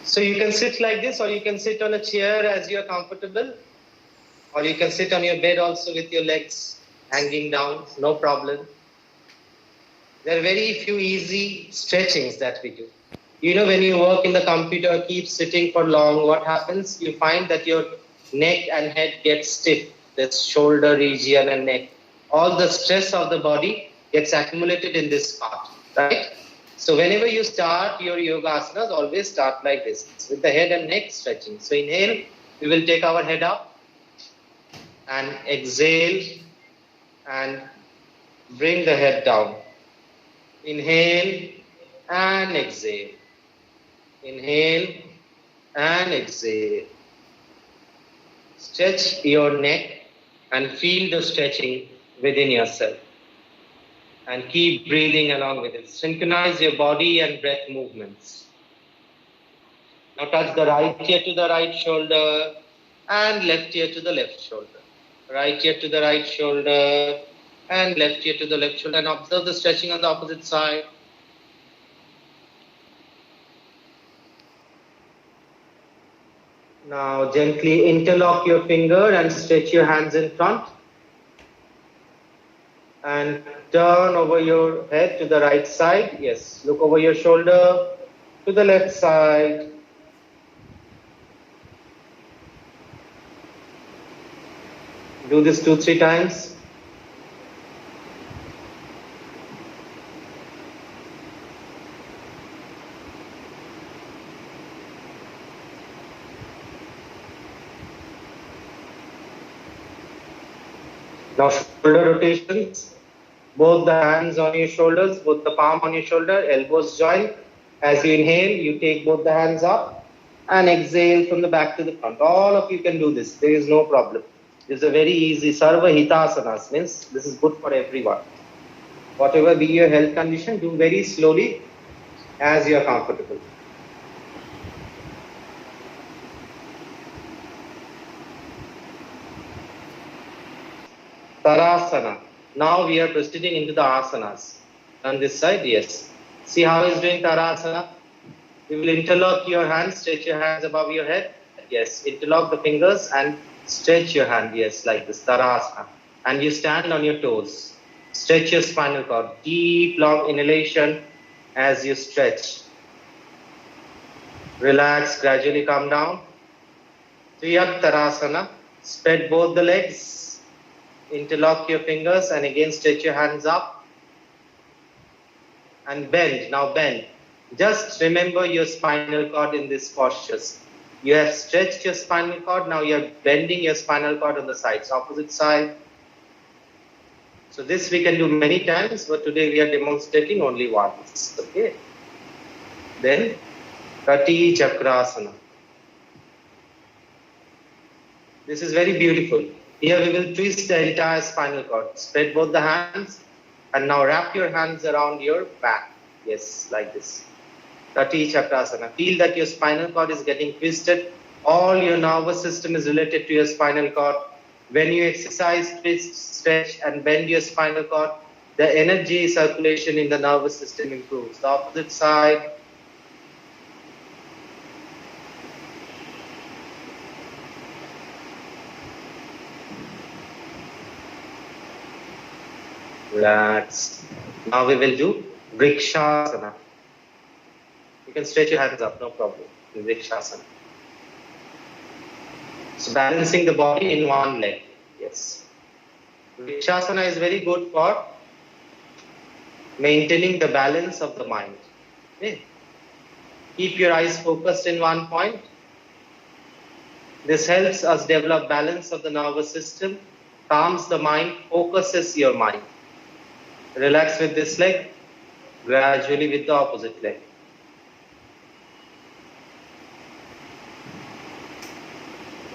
So you can sit like this, or you can sit on a chair as you are comfortable, or you can sit on your bed also with your legs hanging down, no problem. There are very few easy stretchings that we do. You know, when you work in the computer, keep sitting for long, what happens? You find that your neck and head gets stiff, the shoulder region and neck. All the stress of the body gets accumulated in this part, right? So whenever you start your yoga asanas, always start like this, with the head and neck stretching. So inhale, we will take our head up, and exhale and bring the head down. Inhale and exhale. Inhale and exhale. Stretch your neck and feel the stretching within yourself. And keep breathing along with it. Synchronize your body and breath movements. Now touch the right ear to the right shoulder and left ear to the left shoulder. Right ear to the right shoulder and left ear to the left shoulder, and observe the stretching on the opposite side. Now gently interlock your finger and stretch your hands in front. And turn over your head to the right side. Yes, look over your shoulder to the left side. Do this 2-3 times. Now shoulder rotations. Both the hands on your shoulders, both the palm on your shoulder, elbows join. As you inhale, you take both the hands up and exhale from the back to the front. All of you can do this. There is no problem. This is a very easy Sarva Hitasanas, means this is good for everyone. Whatever be your health condition, do very slowly as you are comfortable. Tarasana. Now we are proceeding into the asanas. On this side, yes. See how he's doing Tarasana? You will interlock your hands, stretch your hands above your head. Yes, interlock the fingers and stretch your hand. Yes, like this, Tarasana. And you stand on your toes. Stretch your spinal cord. Deep, long inhalation as you stretch. Relax, gradually come down. Triyak Tarasana. Spread both the legs. Interlock your fingers and again stretch your hands up. And bend. Now bend. Just remember your spinal cord in this posture. You have stretched your spinal cord. Now you are bending your spinal cord on the sides. Opposite side. So this we can do many times, but today we are demonstrating only once. Okay. Then Kati Chakrasana. This is very beautiful. Here we will twist the entire spinal cord. Spread both the hands and now wrap your hands around your back. Yes, like this. Kati Chakrasana. Feel that your spinal cord is getting twisted. All your nervous system is related to your spinal cord. When you exercise, twist, stretch and bend your spinal cord, the energy circulation in the nervous system improves. The opposite side. Relax. Now we will do Vrikshasana. You can stretch your hands up, no problem. Vrikshasana. So balancing the body in one leg. Yes. Vrikshasana is very good for maintaining the balance of the mind. Okay. Keep your eyes focused in one point. This helps us develop balance of the nervous system, calms the mind, focuses your mind. Relax with this leg, gradually with the opposite leg.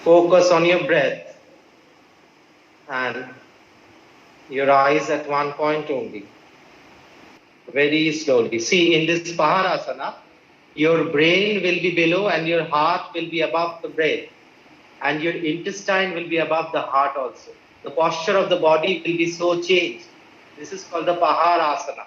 Focus on your breath and your eyes at one point only. Very slowly. See, in this Paharasana, your brain will be below and your heart will be above the brain. And your intestine will be above the heart also. The posture of the body will be so changed. This is called the Paharasana,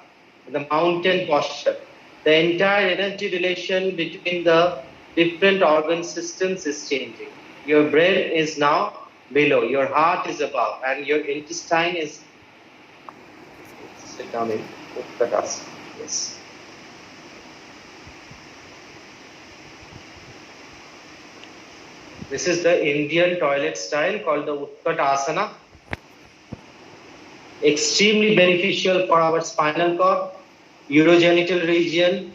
the mountain posture. The entire energy relation between the different organ systems is changing. Your brain is now below, your heart is above, and your intestine is. Sit down in Utkatasana. Yes. This is the Indian toilet style called the Utkatasana. Extremely beneficial for our spinal cord, urogenital region,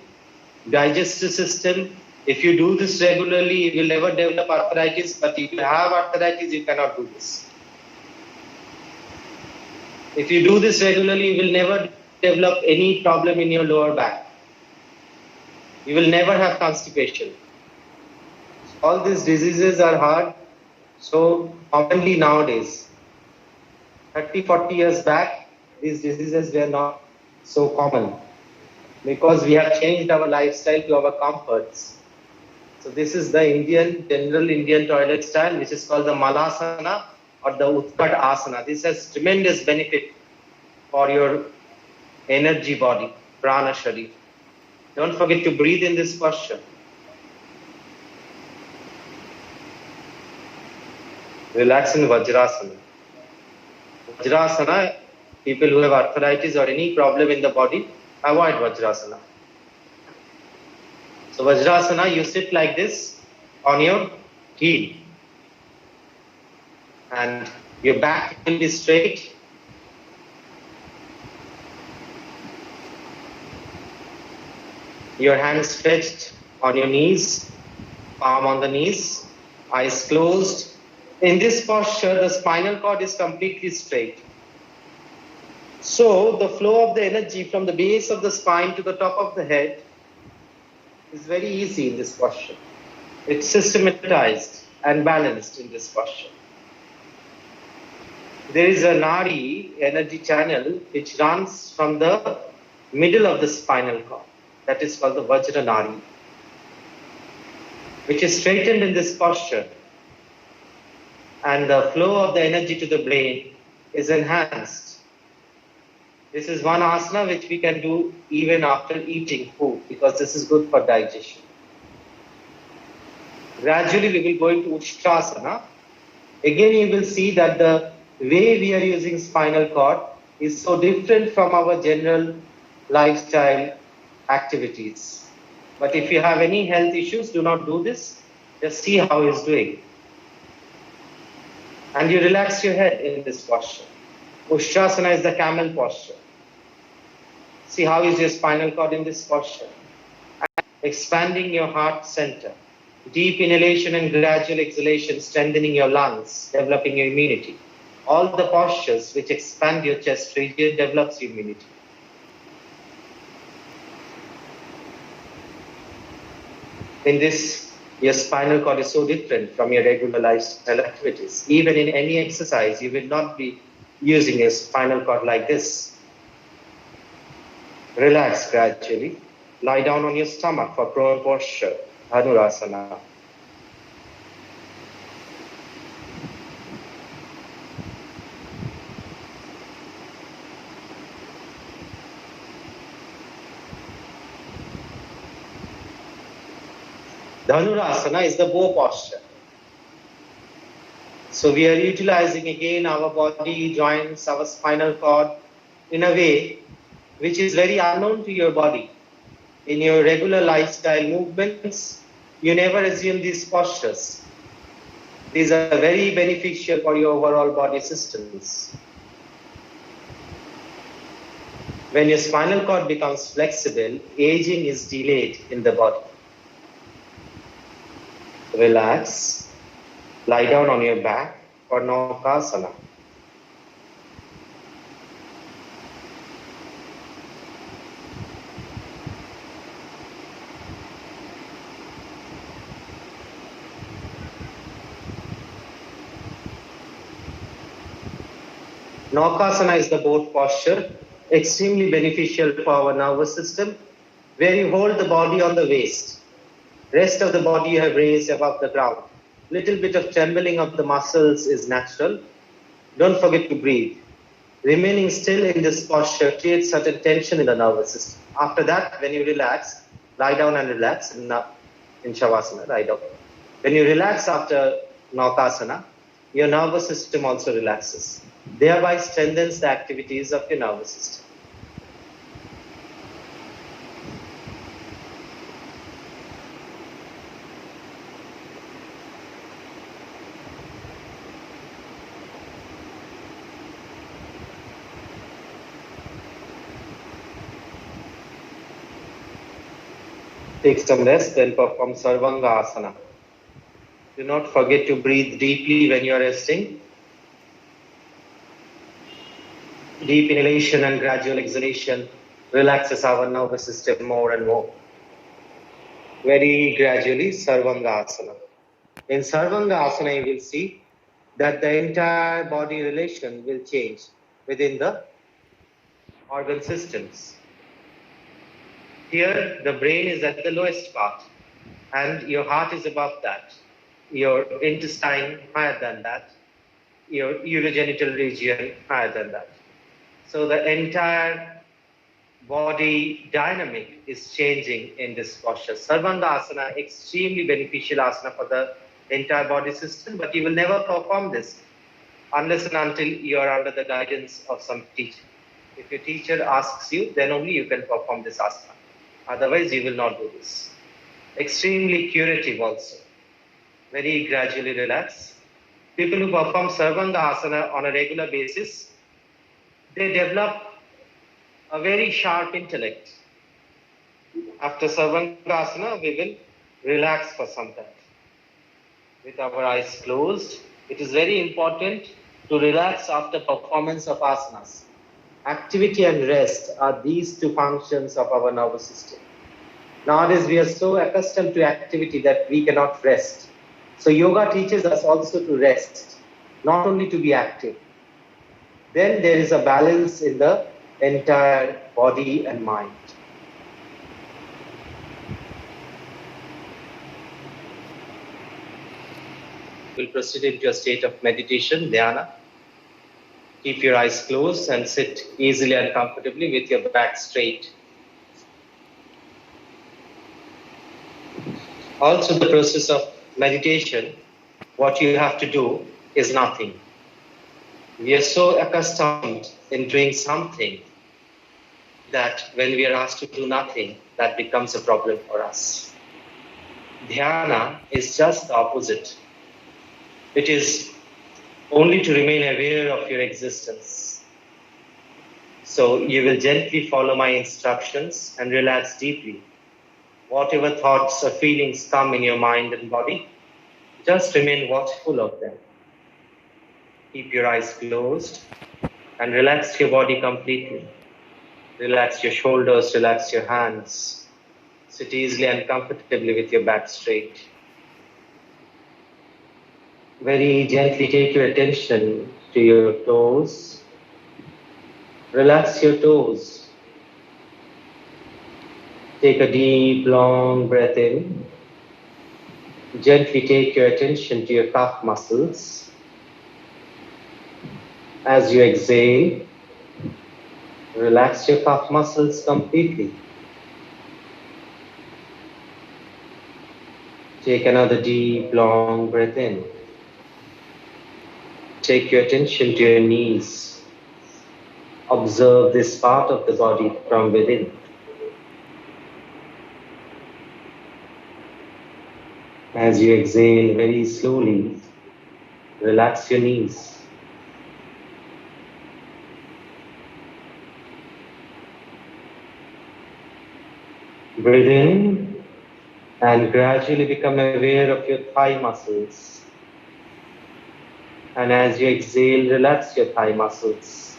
digestive system. If you do this regularly, you will never develop arthritis, but if you have arthritis, you cannot do this. If you do this regularly, you will never develop any problem in your lower back. You will never have constipation. All these diseases are hard so commonly nowadays. 30, 40 years back, these diseases were not so common because we have changed our lifestyle to our comforts. So this is the general Indian toilet style, which is called the Malasana or the Utkat Asana. This has tremendous benefit for your energy body, Prana Sharif. Don't forget to breathe in this posture. Relax in Vajrasana. Vajrasana, people who have arthritis or any problem in the body, avoid Vajrasana. So Vajrasana, you sit like this on your heel. And your back will be straight. Your hands stretched on your knees, palm on the knees, eyes closed. In this posture, the spinal cord is completely straight. So the flow of the energy from the base of the spine to the top of the head is very easy in this posture. It's systematized and balanced in this posture. There is a Nadi energy channel which runs from the middle of the spinal cord. That is called the Vajra Nadi, which is straightened in this posture. And the flow of the energy to the brain is enhanced. This is one asana which we can do even after eating food because this is good for digestion. Gradually we will go into Ushtrasana. Again you will see that the way we are using spinal cord is so different from our general lifestyle activities. But if you have any health issues, do not do this. Just see how he's doing. And you relax your head in this posture. Ushtrasana is the camel posture. See how is your spinal cord in this posture. And expanding your heart center. Deep inhalation and gradual exhalation, strengthening your lungs, developing your immunity. All the postures which expand your chest region develops your immunity. In this, your spinal cord is so different from your regular lifestyle activities. Even in any exercise, you will not be using your spinal cord like this. Relax gradually. Lie down on your stomach for prone posture, Dhanurasana. Dhanurasana is the bow posture. So we are utilizing again our body, joints, our spinal cord in a way which is very unknown to your body. In your regular lifestyle movements, you never assume these postures. These are very beneficial for your overall body systems. When your spinal cord becomes flexible, aging is delayed in the body. Relax. Lie down on your back for Naukasana. Naukasana is the boat posture, extremely beneficial for our nervous system, where you hold the body on the waist. Rest of the body you have raised above the ground. Little bit of trembling of the muscles is natural. Don't forget to breathe. Remaining still in this posture creates certain tension in the nervous system. After that, when you relax, lie down and relax. And in Shavasana, right? When you relax after Naukasana, your nervous system also relaxes, thereby strengthens the activities of your nervous system. Take some rest, then perform Sarvanga Asana. Do not forget to breathe deeply when you are resting. Deep inhalation and gradual exhalation relaxes our nervous system more and more. Very gradually, Sarvanga Asana. In Sarvanga Asana, you will see that the entire body relation will change within the organ systems. Here, the brain is at the lowest part, and your heart is above that, your intestine higher than that, your urogenital region higher than that. So the entire body dynamic is changing in this posture. Sarvanga Asana, extremely beneficial asana for the entire body system, but you will never perform this unless and until you are under the guidance of some teacher. If your teacher asks you, then only you can perform this asana. Otherwise, you will not do this. Extremely curative also. Very gradually relax. People who perform Sarvanga Asana on a regular basis, they develop a very sharp intellect. After Sarvanga Asana, we will relax for some time. With our eyes closed, it is very important to relax after performance of asanas. Activity and rest are these two functions of our nervous system. Nowadays, we are so accustomed to activity that we cannot rest. So yoga teaches us also to rest, not only to be active. Then there is a balance in the entire body and mind. We'll proceed into a state of meditation, dhyana. Keep your eyes closed and sit easily and comfortably with your back straight. Also, the process of meditation, what you have to do is nothing. We are so accustomed in doing something that when we are asked to do nothing, that becomes a problem for us. Dhyana is just the opposite. It is only to remain aware of your existence. So you will gently follow my instructions and relax deeply. Whatever thoughts or feelings come in your mind and body, just remain watchful of them. Keep your eyes closed and relax your body completely. Relax your shoulders, relax your hands. Sit easily and comfortably with your back straight. Very gently take your attention to your toes. Relax your toes. Take a deep, long breath in. Gently take your attention to your calf muscles. As you exhale, relax your calf muscles completely. Take another deep, long breath in. Take your attention to your knees. Observe this part of the body from within. As you exhale very slowly, relax your knees. Breathe in and gradually become aware of your thigh muscles. And as you exhale, relax your thigh muscles.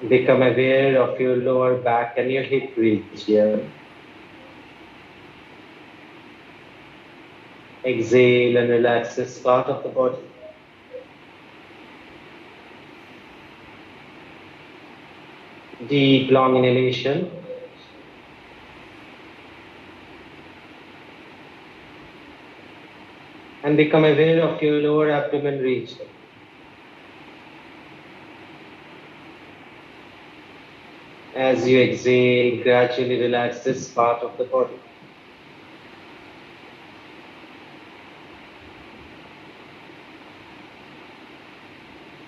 Become aware of your lower back and your hip region. Exhale and relax this part of the body. Deep, long inhalation. And become aware of your lower abdomen region. As you exhale, gradually relax this part of the body.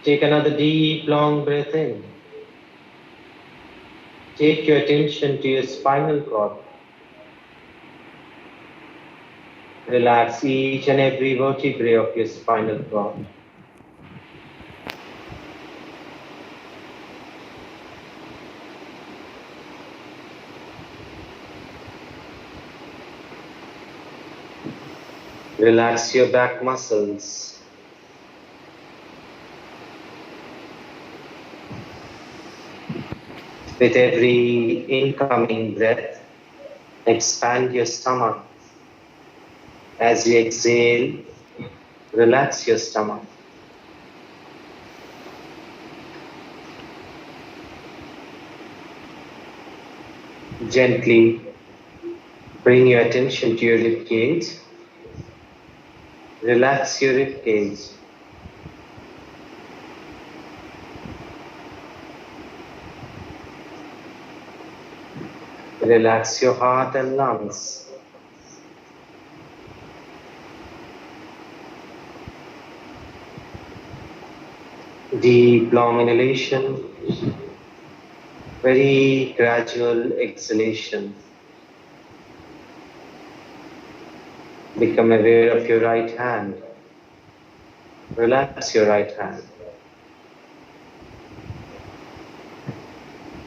Take another deep, long breath in. Take your attention to your spinal cord. Relax each and every vertebrae of your spinal cord. Relax your back muscles. With every incoming breath, expand your stomach. As you exhale, relax your stomach. Gently bring your attention to your rib cage. Relax your rib cage. Relax your heart and lungs. Deep, long inhalation, very gradual exhalation. Become aware of your right hand. Relax your right hand.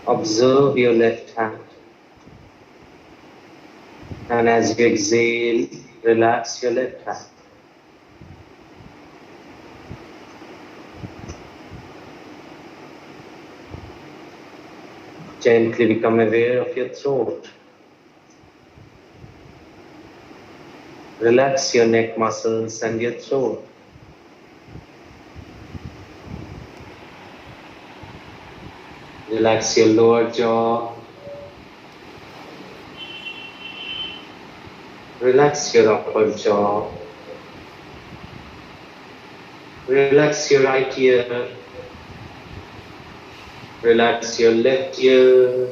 Observe your left hand. And as you exhale, relax your left hand. Gently become aware of your throat. Relax your neck muscles and your throat. Relax your lower jaw. Relax your upper jaw. Relax your right ear. Relax your left ear.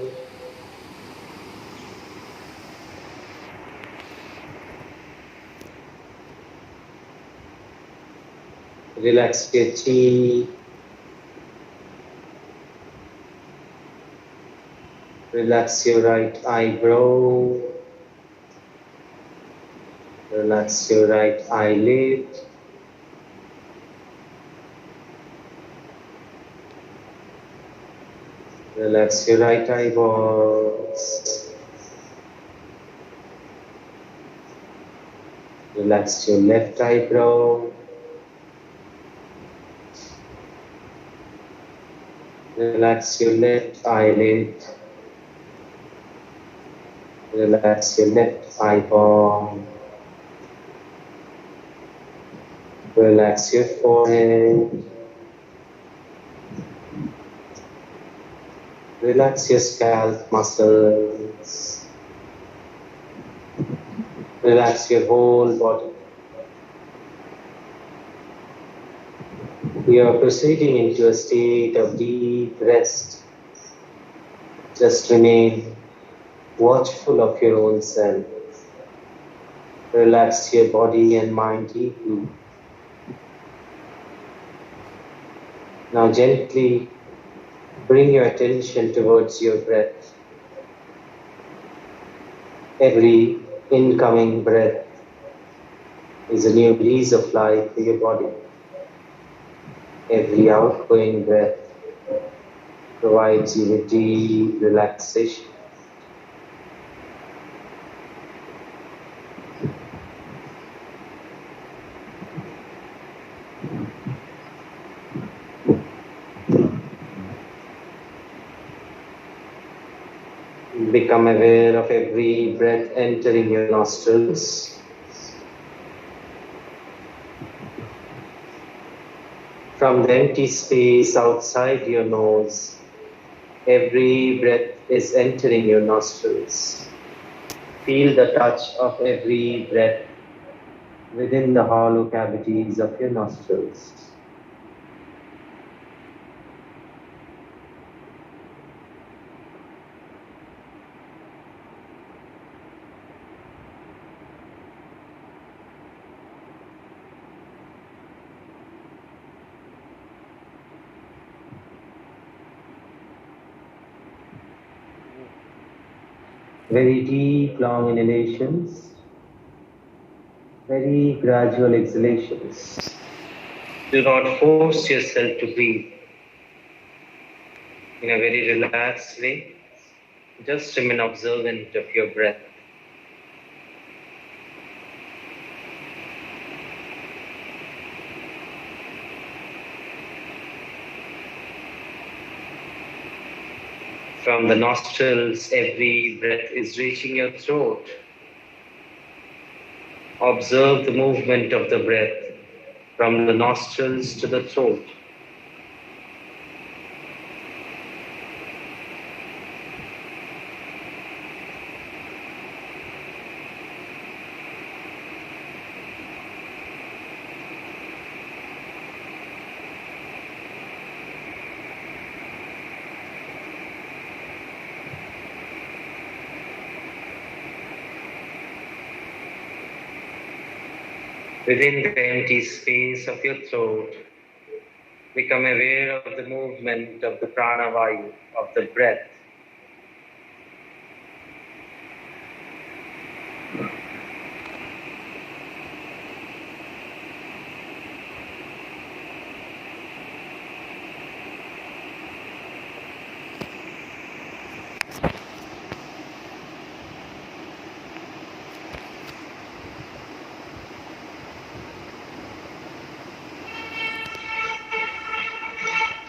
Relax your cheek. Relax your right eyebrow. Relax your right eyelid. Relax your right eyeballs. Relax your left eyebrow. Relax your left eyelid. Relax your left eyeball. Relax your forehead. Relax your scalp muscles. Relax your whole body. You are proceeding into a state of deep rest. Just remain watchful of your own self. Relax your body and mind deeply. Now gently bring your attention towards your breath. Every incoming breath is a new lease of life for your body. Every outgoing breath provides you with deep relaxation. Become aware of every breath entering your nostrils. From the empty space outside your nose, every breath is entering your nostrils. Feel the touch of every breath within the hollow cavities of your nostrils. Very deep, long inhalations, very gradual exhalations. Do not force yourself to breathe in a very relaxed way. Just remain observant of your breath. From the nostrils, every breath is reaching your throat. Observe the movement of the breath from the nostrils to the throat. Within the empty space of your throat, become aware of the movement of the pranavayu, of the breath.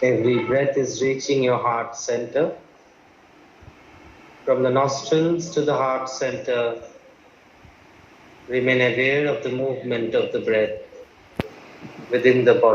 Every breath is reaching your heart center. From the nostrils to the heart center, remain aware of the movement of the breath within the body.